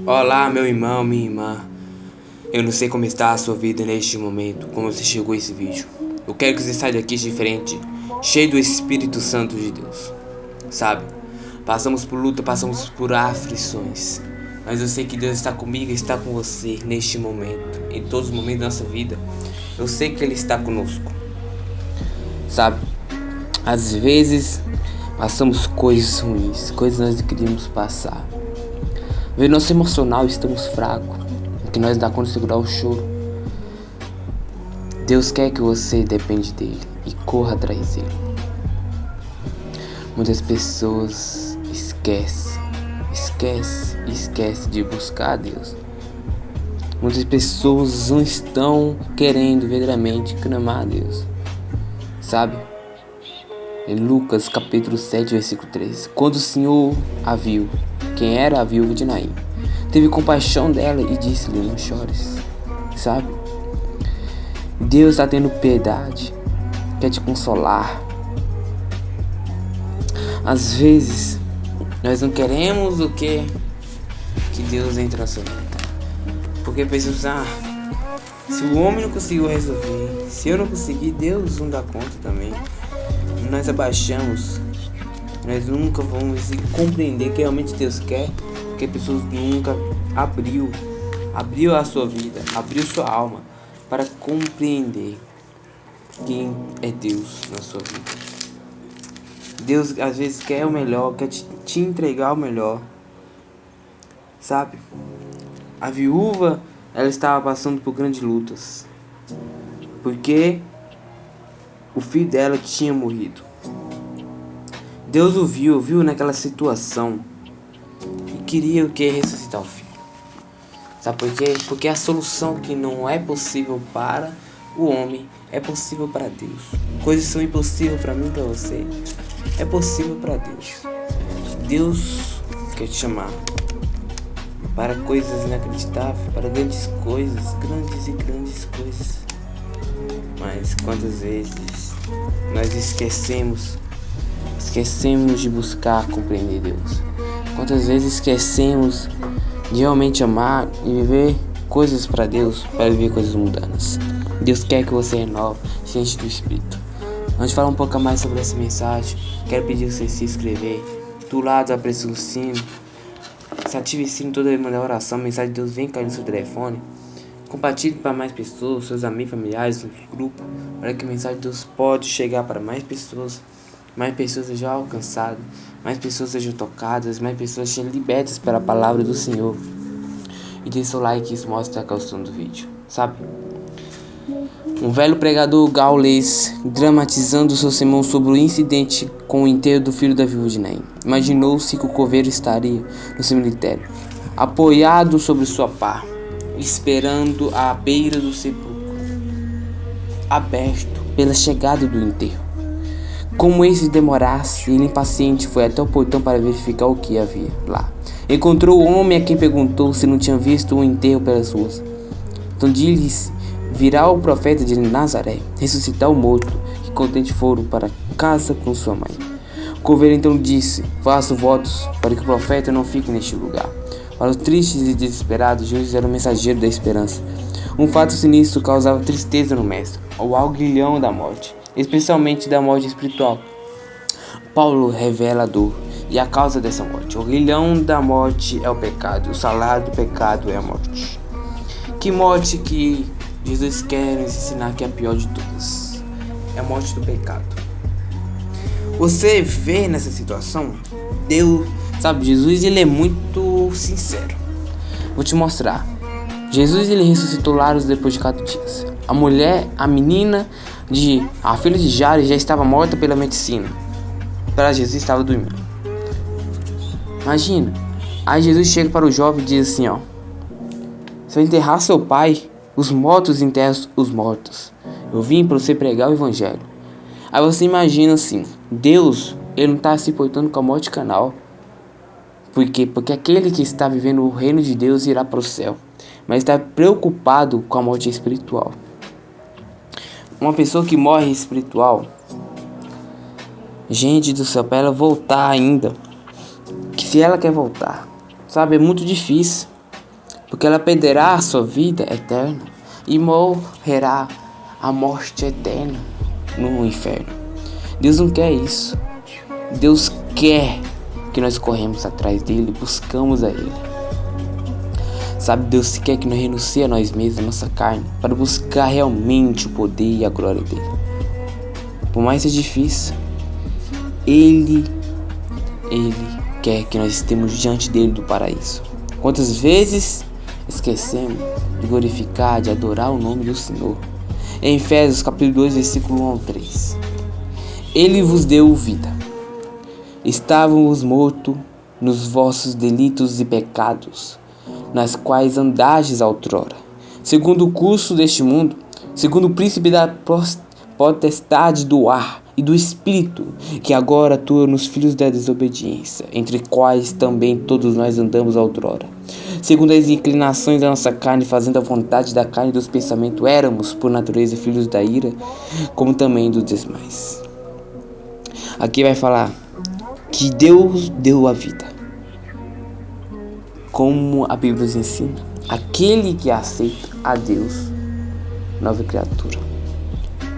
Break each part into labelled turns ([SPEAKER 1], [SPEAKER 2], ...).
[SPEAKER 1] Olá, meu irmão, minha irmã. Eu não sei como está a sua vida neste momento, como você chegou a esse vídeo. Eu quero que você saia daqui diferente, cheio do Espírito Santo de Deus. Sabe? Passamos por luta, passamos por aflições. Mas eu sei que Deus está comigo e está com você neste momento, em todos os momentos da nossa vida. Eu sei que Ele está conosco. Sabe? Às vezes passamos coisas ruins, coisas que nós não queríamos passar. Ver nosso emocional, estamos fracos, que nós dá conta de segurar o choro. Deus quer que você depende dele e corra atrás dele. Muitas pessoas esquecem de buscar a Deus. Muitas pessoas não estão querendo verdadeiramente clamar a Deus. Sabe? Em Lucas capítulo 7, versículo 13. Quando o Senhor a viu, quem era a viúva de Naim, teve compaixão dela e disse-lhe: não chores. Sabe? Deus está tendo piedade, quer te consolar. Às vezes nós não queremos o que Deus entre na sua vida, porque pensamos: se o homem não conseguiu resolver, se eu não conseguir, Deus não dá conta também. Nós abaixamos, nós nunca vamos compreender que realmente Deus quer, porque pessoas nunca abriu a sua vida, abriu sua alma para compreender quem é Deus na sua vida. Deus às vezes quer o melhor, quer te entregar o melhor, sabe? A viúva, ela estava passando por grandes lutas, porque o filho dela tinha morrido. Deus o viu naquela situação e queria o que? Ressuscitar o filho. Sabe por quê? Porque a solução que não é possível para o homem é possível para Deus. Coisas que são impossíveis para mim e para você é possível para Deus. Deus quer te chamar para coisas inacreditáveis, para grandes coisas, grandes coisas. Mas quantas vezes nós esquecemos de buscar compreender Deus? Quantas vezes esquecemos de realmente amar e viver coisas para Deus, para viver coisas mundanas? Deus quer que você renove, se enche do Espírito. Antes de falar um pouco mais sobre essa mensagem, quero pedir você se inscrever. Do lado aparece o sino. Se ative o sino toda vez que mandar oração, a mensagem de Deus vem cair no seu telefone. Compartilhe para mais pessoas, seus amigos, familiares, no grupo, para que a mensagem de Deus pode chegar para mais pessoas sejam alcançadas, mais pessoas sejam tocadas, mais pessoas sejam libertas pela palavra do Senhor. E deixe seu like, isso mostra a questão do vídeo, sabe? Um velho pregador gaulês, dramatizando seu sermão sobre o incidente com o enterro do filho da viúva de Naim, imaginou-se que o coveiro estaria no cemitério, apoiado sobre sua pá, esperando à beira do sepulcro, aberto pela chegada do enterro. Como esse demorasse, ele impaciente foi até o portão para verificar o que havia lá. Encontrou o homem a quem perguntou se não tinha visto um enterro pelas ruas. Então disse: virá o profeta de Nazaré, ressuscitar o morto, que contente foram para casa com sua mãe. O coveiro então disse: faço votos para que o profeta não fique neste lugar. Para os tristes e desesperados, Jesus era o mensageiro da esperança. Um fato sinistro causava tristeza no mestre, o aguilhão da morte, especialmente da morte espiritual. Paulo revela a dor e a causa dessa morte. O aguilhão da morte é o pecado, o salário do pecado é a morte. Que morte que Jesus quer nos ensinar que é a pior de todas? É a morte do pecado. Você vê nessa situação, Deus, sabe, Jesus ele é muito sincero. Vou te mostrar. Jesus ele ressuscitou Lázaro depois de 4 dias. A filha de Jairo já estava morta pela medicina. Para Jesus estava dormindo. Imagina. Aí Jesus chega para o jovem e diz assim: você vai enterrar seu pai? Os mortos enterram os mortos. Eu vim para você pregar o evangelho. Aí você imagina assim: Deus ele não está se importando com a morte carnal. Por quê? Porque aquele que está vivendo o reino de Deus irá para o céu, mas está preocupado com a morte espiritual. Uma pessoa que morre espiritual, gente do céu, para ela voltar ainda, que se ela quer voltar, sabe, é muito difícil. porque ela perderá a sua vida eterna e morrerá a morte eterna no inferno. Deus não quer isso. Deus quer que nós corremos atrás dele, buscamos a ele. Sabe, Deus quer que nós renunciemos a nós mesmos, a nossa carne, para buscar realmente o poder e a glória dele. Por mais seja difícil, Ele quer que nós estemos diante dele do paraíso. Quantas vezes esquecemos de glorificar, de adorar o nome do Senhor? Em Efésios capítulo 2, versículo 1 ao 3. Ele vos deu vida. Estávamos mortos nos vossos delitos e pecados, nas quais andastes outrora, segundo o curso deste mundo, segundo o príncipe da potestade do ar e do espírito, que agora atua nos filhos da desobediência, entre quais também todos nós andamos outrora, segundo as inclinações da nossa carne, fazendo a vontade da carne e dos pensamentos. Éramos, por natureza, filhos da ira, como também dos demais. Aqui vai falar que Deus deu a vida. Como a Bíblia nos ensina, aquele que aceita a Deus, nova criatura.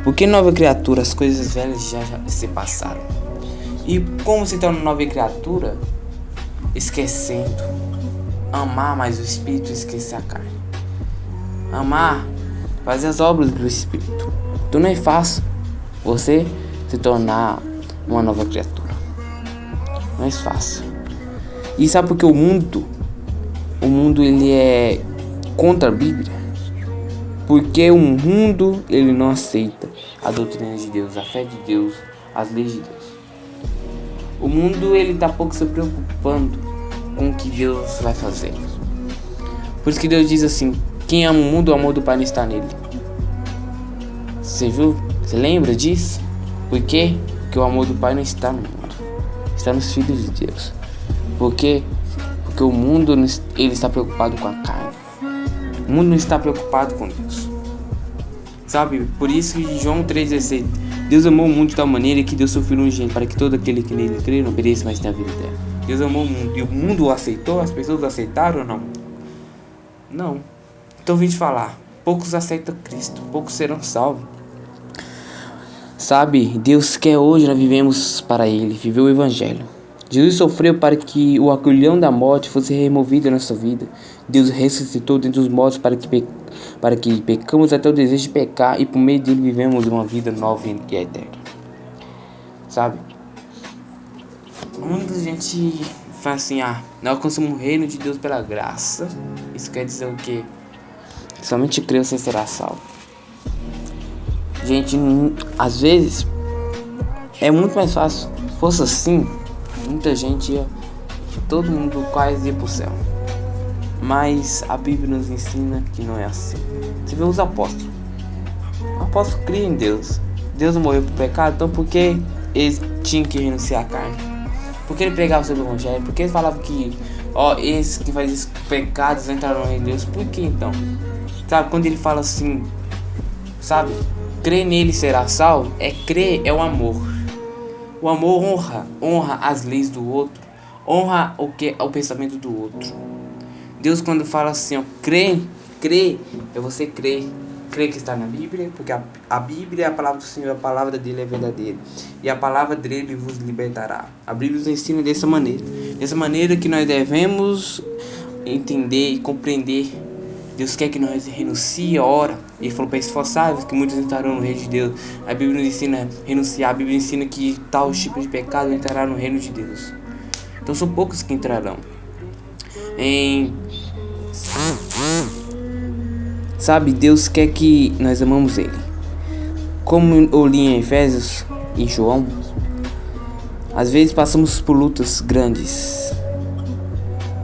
[SPEAKER 1] Porque nova criatura, as coisas velhas já se passaram. E como se torna nova criatura? Esquecendo. Amar mais o Espírito e esquecer a carne. Amar, fazer as obras do Espírito. Então não é fácil você se tornar uma nova criatura. Não é fácil. E sabe por que o mundo ele é contra a Bíblia? Porque o mundo ele não aceita a doutrina de Deus, a fé de Deus, as leis de Deus. O mundo ele tá pouco se preocupando com o que Deus vai fazer. Por isso que Deus diz assim: quem ama o mundo, o amor do Pai não está nele. Você viu? Você lembra disso? Por quê? Porque o amor do Pai não está no mundo, está nos filhos de Deus. Por quê? Porque o mundo ele está preocupado com a carne. O mundo não está preocupado com Deus. Sabe? Por isso que João 3,16: Deus amou o mundo de tal maneira que deu seu Filho unigênito, para que todo aquele que nele crê não pereça, mas tenha vida eterna. Deus amou o mundo. E o mundo o aceitou? As pessoas o aceitaram ou não? Não. Então vim te falar: poucos aceitam Cristo, poucos serão salvos. Sabe? Deus quer hoje nós vivemos para Ele, viver o Evangelho. Jesus sofreu para que o aguilhão da morte fosse removido da nossa vida. Deus ressuscitou dentre os mortos para que pecamos até o desejo de pecar, e por meio dele vivemos uma vida nova e eterna. Sabe? Muita gente fala assim: nós alcançamos o reino de Deus pela graça. Isso quer dizer o quê? Somente crê, você será salvo. Gente, às vezes é muito mais fácil. Se fosse assim, muita gente todo mundo quase ia pro céu. Mas a Bíblia nos ensina que não é assim. Você vê os apóstolos. O apóstolo cria em Deus. Deus morreu pro pecado, então por que eles tinham que renunciar à carne? Por que ele pregava sobre o Evangelho? Por que ele falava que esses que fazem esses pecados entraram no reino de Deus? Por que então? Sabe, quando ele fala assim, sabe, crer nele será salvo, crer é o amor. O amor honra as leis do outro, honra o pensamento do outro. Deus, quando fala assim, crer é você crer que está na Bíblia, porque a Bíblia é a palavra do Senhor, a palavra dele é verdadeira, e a palavra dele vos libertará. A Bíblia nos ensina dessa maneira que nós devemos entender e compreender. Deus quer que nós renuncie a hora. Ele falou para esforçar-vos, que muitos entrarão no reino de Deus. A Bíblia nos ensina a renunciar. A Bíblia ensina que tal tipo de pecado entrará no reino de Deus. Então são poucos que entrarão. Sabe, Deus quer que nós amamos Ele. Como eu li em Efésios e João, às vezes passamos por lutas grandes,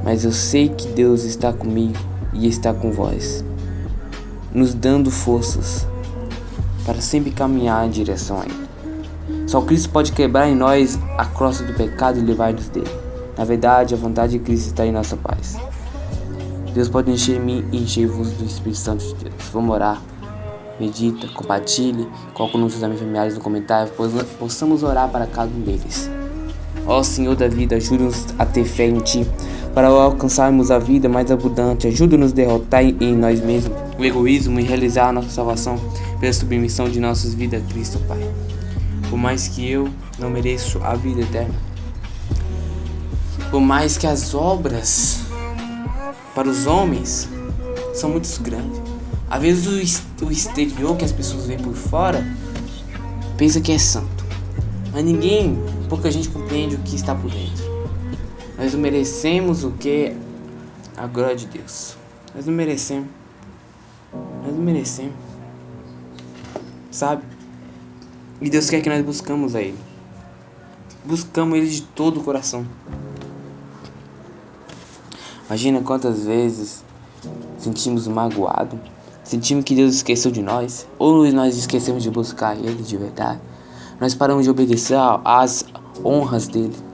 [SPEAKER 1] mas eu sei que Deus está comigo e está com vós, nos dando forças para sempre caminhar em direção a Ele. Só Cristo pode quebrar em nós a crosta do pecado e levar-nos dele. Na verdade, a vontade de Cristo está em nossa paz. Deus pode encher-me e encher-vos do Espírito Santo de Deus. Vamos orar. Medita, compartilhe, coloque nos seus amigos familiares no comentário, pois possamos orar para cada um deles. Ó Senhor da vida, ajude-nos a ter fé em Ti. para alcançarmos a vida mais abundante. Ajuda-nos a derrotar em nós mesmos o egoísmo e realizar a nossa salvação pela submissão de nossas vidas a Cristo, Pai. Por mais que eu não mereço a vida eterna, por mais que as obras para os homens são muito grandes, às vezes o exterior que as pessoas veem por fora pensa que é santo, mas pouca gente compreende o que está por dentro. Nós não merecemos o que? A glória de Deus. Nós não merecemos, sabe? E Deus quer que nós buscamos a Ele. Buscamos Ele de todo o coração. Imagina quantas vezes sentimos magoado, sentimos que Deus esqueceu de nós, ou nós esquecemos de buscar Ele de verdade. Nós paramos de obedecer às honras dEle.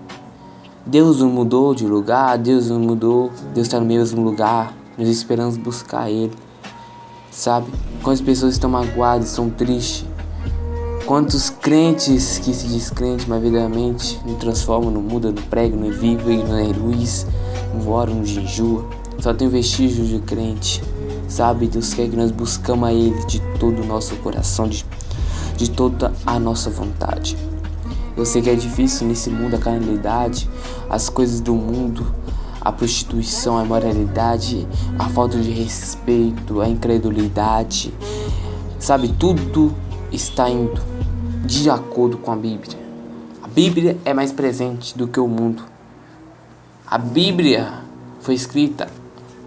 [SPEAKER 1] Deus não mudou de lugar, Deus não mudou, Deus está no mesmo lugar. Nós esperamos buscar Ele, sabe? Quantas pessoas estão magoadas, estão tristes. Quantos crentes que se diz crente, mas verdadeiramente não transformam, não muda, não prega, não vive, não é luz, não ora, não jejua. Só tem vestígios de crente, sabe? Deus quer que nós buscamos a Ele de todo o nosso coração, de toda a nossa vontade. Eu sei que é difícil nesse mundo, a carnalidade, as coisas do mundo, a prostituição, a imoralidade, a falta de respeito, a incredulidade, sabe? Tudo está indo de acordo com a Bíblia. A Bíblia é mais presente do que o mundo. A Bíblia foi escrita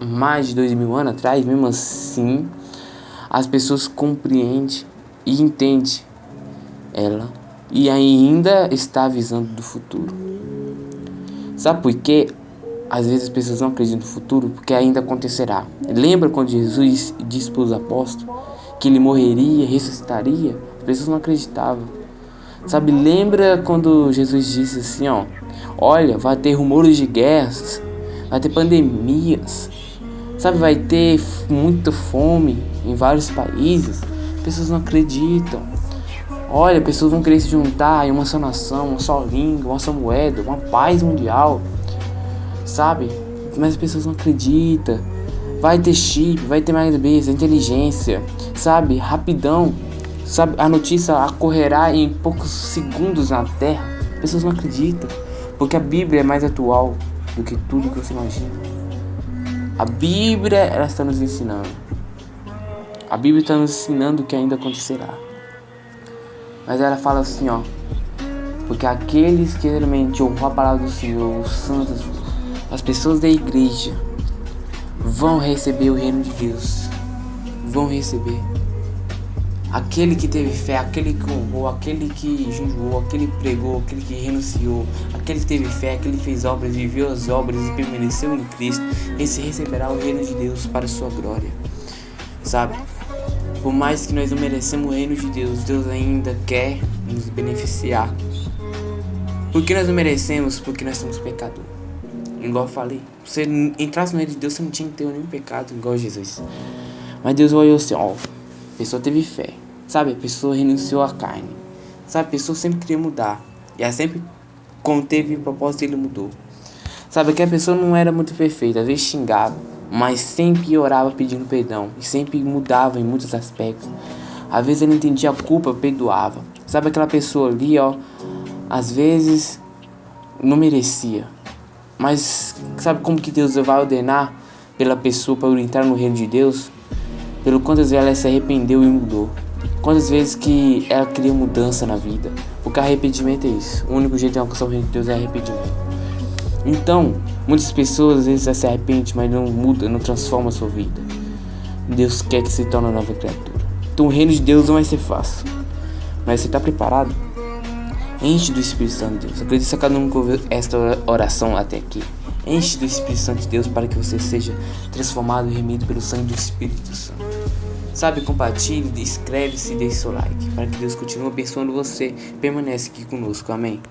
[SPEAKER 1] mais de 2000 anos atrás, mesmo assim, as pessoas compreendem e entendem ela e ainda está avisando do futuro. Sabe por quê? Às vezes as pessoas não acreditam no futuro porque ainda acontecerá. Lembra quando Jesus disse para os apóstolos que Ele morreria, ressuscitaria? As pessoas não acreditavam. Sabe, lembra quando Jesus disse assim, olha, vai ter rumores de guerras, vai ter pandemias, sabe, vai ter muita fome em vários países. As pessoas não acreditam. Olha, pessoas vão querer se juntar em uma só nação, uma só língua, uma só moeda, uma paz mundial, sabe? Mas as pessoas não acreditam. Vai ter chip, vai ter mais besta, inteligência, sabe? Rapidão, sabe? A notícia ocorrerá em poucos segundos na Terra. As pessoas não acreditam, porque a Bíblia é mais atual do que tudo que você imagina. A Bíblia, ela está nos ensinando. A Bíblia está nos ensinando o que ainda acontecerá. Mas ela fala assim, porque aqueles que realmente honram a palavra do Senhor, os santos, as pessoas da igreja, vão receber o reino de Deus. Vão receber. Aquele que teve fé, aquele que honrou, aquele que jejuou, aquele que pregou, aquele que renunciou, aquele que teve fé, aquele que fez obras, viveu as obras e permaneceu em Cristo, esse receberá o reino de Deus para a sua glória. Sabe? Por mais que nós não merecemos o reino de Deus, Deus ainda quer nos beneficiar. Por que nós não merecemos? Porque nós somos pecadores. Igual eu falei, você entrasse no reino de Deus, você não tinha que ter nenhum pecado, igual Jesus. Mas Deus olhou assim, a pessoa teve fé, sabe? A pessoa renunciou à carne, sabe? A pessoa sempre queria mudar. E ela sempre, quando teve propósito, ele mudou. Sabe que a pessoa não era muito perfeita, às vezes xingava, mas sempre orava pedindo perdão. E sempre mudava em muitos aspectos. Às vezes ele entendia a culpa, perdoava. Sabe aquela pessoa ali, às vezes não merecia. Mas sabe como que Deus vai ordenar pela pessoa para entrar no reino de Deus? Pelo quantas vezes ela se arrependeu e mudou. Quantas vezes que ela queria mudança na vida. Porque arrependimento é isso. O único jeito de alcançar o reino de Deus é arrependimento. Então, muitas pessoas às vezes se arrependem, mas não muda, não transforma a sua vida. Deus quer que você torne uma nova criatura. Então o reino de Deus não vai ser fácil. Mas você está preparado? Enche do Espírito Santo de Deus. Acredito a cada um que ouviu esta oração até aqui. Enche do Espírito Santo de Deus para que você seja transformado e remido pelo sangue do Espírito Santo. Sabe, compartilhe, inscreve-se e deixe seu like. Para que Deus continue abençoando você. Permanece aqui conosco. Amém.